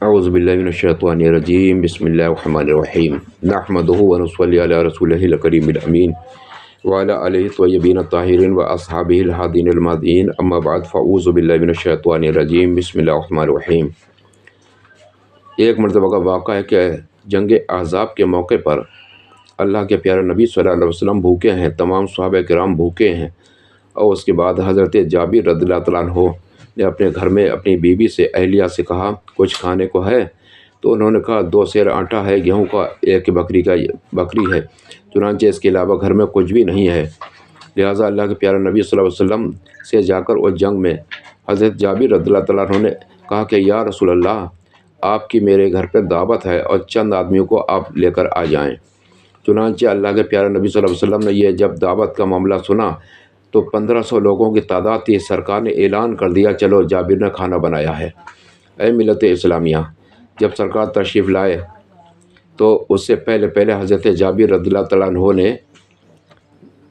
اعوذ باللہ من الشیطان الرجیم بسم اللہ الرحمن الرحیم نحمدہ ونصلی علی رسولہ الکریم الامین وعلی آلہ الطیبین الطاہرین واصحابہ الہادین المہدیین اما بعد فاعوذ باللہ من الشیطان الرجیم بسم اللہ الرحمن الرحیم۔ ایک مرتبہ کا واقعہ ہے کہ جنگ احزاب کے موقع پر اللہ کے پیارے نبی صلی اللہ علیہ وسلم بھوکے ہیں، تمام صحابہ کرام بھوکے ہیں، اور اس کے بعد حضرت جابر رضی اللہ تعالیٰ عنہ نے اپنے گھر میں اپنی بیوی سے اہلیہ سے کہا کچھ کھانے کو ہے؟ تو انہوں نے کہا 2 سیر آٹا ہے، گیہوں کا 1 بکری ہے، چنانچہ اس کے علاوہ گھر میں کچھ بھی نہیں ہے۔ لہٰذا اللہ کے پیارے نبی صلی اللہ علیہ وسلم سے جا کر اس جنگ میں حضرت جابر رضی اللہ تعالیٰ عنہ نے کہا کہ یا رسول اللہ، آپ کی میرے گھر پہ دعوت ہے اور چند آدمیوں کو آپ لے کر آ جائیں۔ چنانچہ اللہ کے پیارے نبی صلی اللہ علیہ وسلم نے یہ جب دعوت کا معاملہ سنا تو 1500 لوگوں کی تعداد تھی۔ سرکار نے اعلان کر دیا چلو جابر نے کھانا بنایا ہے۔ اے ملت اسلامیہ، جب سرکار تشریف لائے تو اس سے پہلے حضرت جابر رضی اللہ تعالیٰ عنہ نے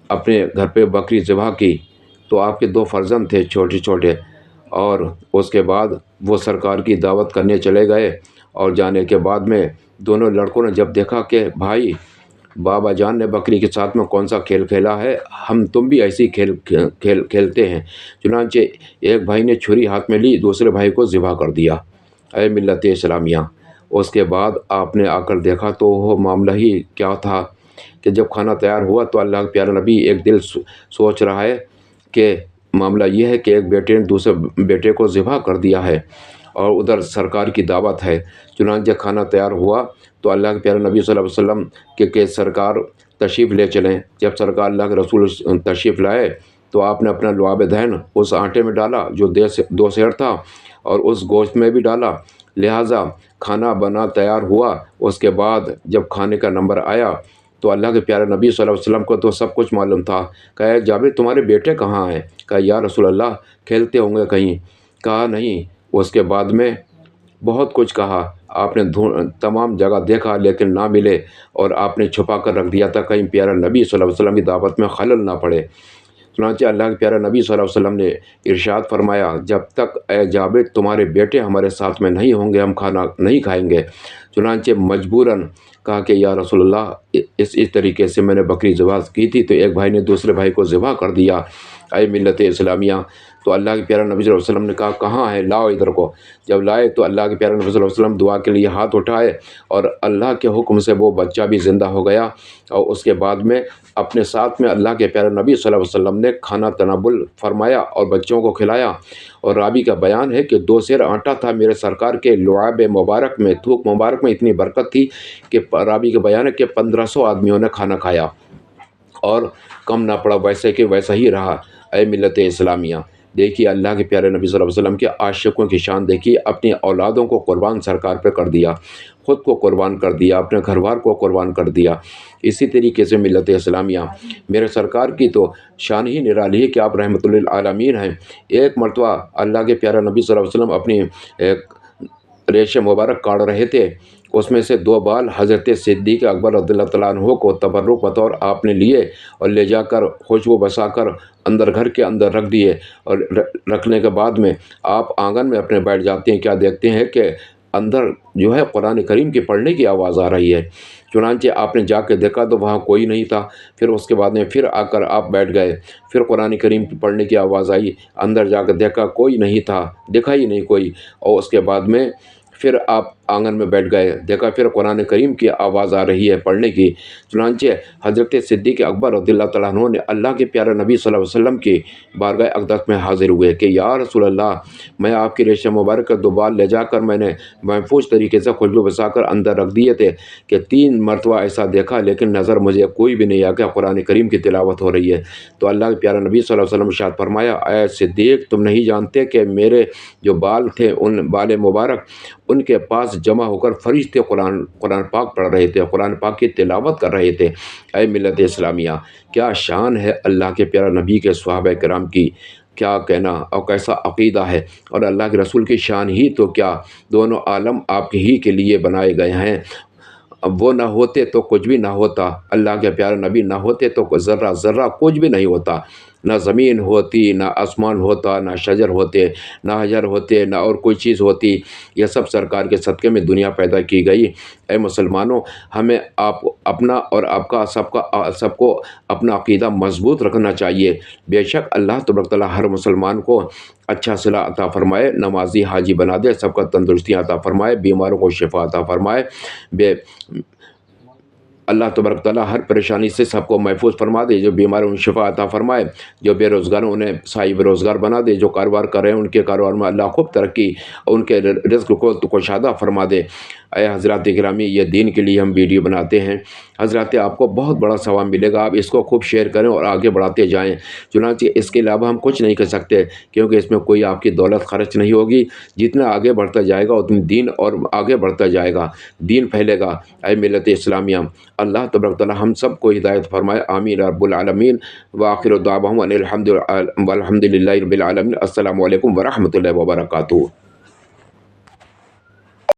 اپنے گھر پہ بکری ذبح کی، تو آپ کے 2 فرزند تھے چھوٹے، اور اس کے بعد وہ سرکار کی دعوت کرنے چلے گئے، اور جانے کے بعد میں دونوں لڑکوں نے جب دیکھا کہ بھائی بابا جان نے بکری کے ساتھ میں کون سا کھیل کھیلا ہے، تم بھی ایسی کھیلتے ہیں، چنانچہ ایک بھائی نے چھری ہاتھ میں لی، دوسرے بھائی کو ذبح کر دیا۔ اے ملت اسلامیہ، اس کے بعد آپ نے آ کر دیکھا تو وہ معاملہ ہی کیا تھا کہ جب کھانا تیار ہوا تو اللہ کے پیارے نبی ایک دل سوچ رہا ہے کہ معاملہ یہ ہے کہ ایک بیٹے نے دوسرے بیٹے کو ذبح کر دیا ہے اور ادھر سرکار کی دعوت ہے۔ چنانچہ کھانا تیار ہوا تو اللہ کے پیارے نبی صلی اللہ علیہ وسلم کہ سرکار تشریف لے چلیں۔ جب سرکار اللہ کے رسول تشریف لائے تو آپ نے اپنا لعاب دہن اس آٹے میں ڈالا جو 2 سیر تھا، اور اس گوشت میں بھی ڈالا، لہٰذا کھانا بنا تیار ہوا۔ اس کے بعد جب کھانے کا نمبر آیا تو اللہ کے پیارے نبی صلی اللہ علیہ وسلم کو تو سب کچھ معلوم تھا۔ کہا جابر تمہارے بیٹے کہاں ہیں؟ کہا یا رسول اللہ کھیلتے ہوں گے کہیں۔ کہا نہیں۔ اس کے بعد میں بہت کچھ کہا، آپ نے تمام جگہ دیکھا لیکن نہ ملے، اور آپ نے چھپا کر رکھ دیا تھا کہیں پیارا نبی صلی اللہ علیہ وسلم کی دعوت میں خلل نہ پڑے۔ چنانچہ اللہ کے پیارے نبی صلی اللہ علیہ وسلم نے ارشاد فرمایا جب تک اے جابر تمہارے بیٹے ہمارے ساتھ میں نہیں ہوں گے ہم کھانا نہیں کھائیں گے۔ چنانچہ مجبوراً کہا کہ یا رسول اللہ اس طریقے سے میں نے بکری ذبح کی تھی تو ایک بھائی نے دوسرے بھائی کو ذبح کر دیا۔ اے ملت اسلامیہ، تو اللہ کے پیارے نبی صلی اللہ علیہ وسلم نے کہا کہاں ہے، لاؤ ادھر کو۔ جب لائے تو اللہ کے پیارے نبی صلی اللہ علیہ وسلم دعا کے لیے ہاتھ اٹھائے، اور اللہ کے حکم سے وہ بچہ بھی زندہ ہو گیا، اور اس کے بعد میں اپنے ساتھ میں اللہ کے پیارے نبی صلی اللہ علیہ وسلم نے کھانا تناول فرمایا اور بچوں کو کھلایا۔ اور راوی کا بیان ہے کہ 2 سیر آٹا تھا، میرے سرکار کے لعاب مبارک میں، تھوک مبارک میں اتنی برکت تھی کہ راوی کا بیان ہے کہ 1500 آدمیوں نے کھانا کھایا اور کم نہ پڑا، ویسے کہ ویسا ہی رہا۔ اے ملت اسلامیہ، دیکھیے اللہ کے پیارے نبی صلی اللہ علیہ وسلم کے عاشقوں کی شان دیکھیے، اپنی اولادوں کو قربان سرکار پہ کر دیا، خود کو قربان کر دیا، اپنے گھر بار کو قربان کر دیا۔ اسی طریقے سے ملت اسلامیہ، میرے سرکار کی تو شان ہی نرالی ہے کہ آپ رحمت للعالمین ہیں۔ ایک مرتبہ اللہ کے پیارے نبی صلی اللہ علیہ وسلم اپنی ریش مبارک کاٹ رہے تھے، اس میں سے 2 بال حضرت صدیق اکبر رضی اللہ تعالیٰ عنہ کو تبرک بطور آپ نے لیے اور لے جا کر خوشبو بسا کر اندر گھر کے اندر رکھ دیے، اور رکھنے کے بعد میں آپ آنگن میں اپنے بیٹھ جاتے ہیں، کیا دیکھتے ہیں کہ اندر جو ہے قرآن کریم کی پڑھنے کی آواز آ رہی ہے۔ چنانچہ آپ نے جا کے دیکھا تو وہاں کوئی نہیں تھا، پھر اس کے بعد میں پھر آ کر آپ بیٹھ گئے، پھر قرآن کریم کی پڑھنے کی آواز آئی، اندر جا کے دیکھا کوئی نہیں تھا، دکھا ہی نہیں کوئی، اور اس کے بعد میں پھر آپ آنگن میں بیٹھ گئے، دیکھا پھر قرآن کریم کی آواز آ رہی ہے پڑھنے کی۔ چنانچہ حضرت صدیق اکبر رضی اللہ تعالیٰ عنہ نے اللہ کے پیارے نبی صلی اللہ علیہ وسلم کی بارگاہ اقدس میں حاضر ہوئے کہ یا رسول اللہ، میں آپ کی ریش مبارک کا 2 بال لے جا کر میں نے محفوظ طریقے سے خوشبو بسا کر اندر رکھ دیے تھے کہ 3 مرتبہ ایسا دیکھا لیکن نظر مجھے کوئی بھی نہیں آیا کہ قرآن کریم کی تلاوت ہو رہی ہے۔ تو اللہ کے پیارے نبی صلی اللہ علیہ وسلم ارشاد فرمایا اے صدیق، تم نہیں جانتے کہ میرے جو بال تھے، ان بال مبارک، ان کے پاس جمع ہو کر فرشتے قرآن پاک پڑھ رہے تھے، قرآن پاک کی تلاوت کر رہے تھے۔ اے ملت اسلامیہ، کیا شان ہے اللہ کے پیارے نبی کے صحابہ کرام کی، کیا کہنا اور کیسا عقیدہ ہے، اور اللہ کے رسول کی شان ہی تو کیا، دونوں عالم آپ ہی کے لیے بنائے گئے ہیں۔ اب وہ نہ ہوتے تو کچھ بھی نہ ہوتا، اللہ کے پیارے نبی نہ ہوتے تو ذرہ کچھ بھی نہیں ہوتا۔ نہ زمین ہوتی، نہ آسمان ہوتا، نہ شجر ہوتے، نہ حجر ہوتے، نہ اور کوئی چیز ہوتی، یہ سب سرکار کے صدقے میں دنیا پیدا کی گئی۔ اے مسلمانوں، ہمیں اپنا اور آپ کا سب کو اپنا عقیدہ مضبوط رکھنا چاہیے۔ بے شک اللہ تبارک تعالیٰ ہر مسلمان کو اچھا صلاح عطا فرمائے، نمازی حاجی بنا دے، سب کا تندرستی عطا فرمائے، بیماروں کو شفا عطا فرمائے۔ اللہ تبارک تعالیٰ ہر پریشانی سے سب کو محفوظ فرما دے، جو بیمار ہیں ان شفا عطا فرمائے، جو بے روزگار انہیں صحیح بے روزگار بنا دے، جو کاروبار کر رہے ہیں ان کے کاروبار میں اللہ خوب ترقی اور ان کے رزق کو کشادہ فرما دے۔ اے حضرات گرامی، یہ دین کے لیے ہم ویڈیو بناتے ہیں حضرات، آپ کو بہت بڑا ثواب ملے گا، آپ اس کو خوب شیئر کریں اور آگے بڑھاتے جائیں۔ چنانچہ اس کے علاوہ ہم کچھ نہیں کر سکتے، کیونکہ اس میں کوئی آپ کی دولت خرچ نہیں ہوگی۔ جتنا آگے بڑھتا جائے گا اتنی دین اور آگے بڑھتا جائے گا، دین پھیلے گا۔ اے ملت اسلامیہ، اللہ تبارک تعالیٰ ہم سب کو ہدایت فرمائے، آمین رب العالمین۔ وآخر دعواہم ان الحمد للہ رب العالمین۔ السلام علیکم ورحمۃ اللہ وبرکاتہ۔